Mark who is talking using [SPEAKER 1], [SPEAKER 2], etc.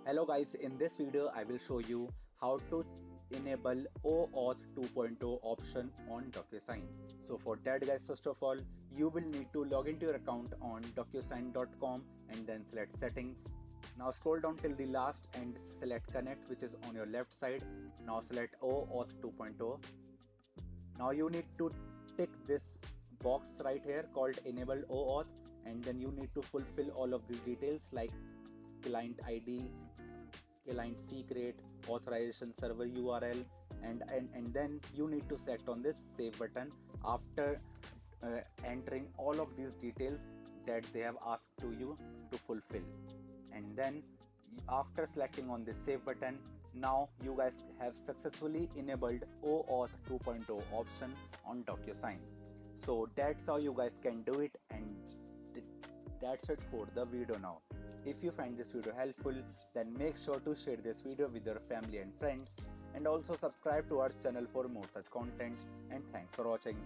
[SPEAKER 1] Hello guys, in this video I will show you how to enable OAuth 2.0 option on DocuSign. So for that guys, first of all, you will need to log into your account on DocuSign.com and then select settings. Now scroll down till the last and select connect, which is on your left side. Now select OAuth 2.0. Now you need to tick this box right here called enable OAuth, and then you need to fulfill all of these details like client ID, client secret, authorization server URL, and then you need to select on this save button after entering all of these details that they have asked to you to fulfill. And then after selecting on this save button, now you guys have successfully enabled OAuth 2.0 option on DocuSign. So that's how you guys can do it, and that's it for the video now. If you find this video helpful, then make sure to share this video with your family and friends, and also subscribe to our channel for more such content, and thanks for watching.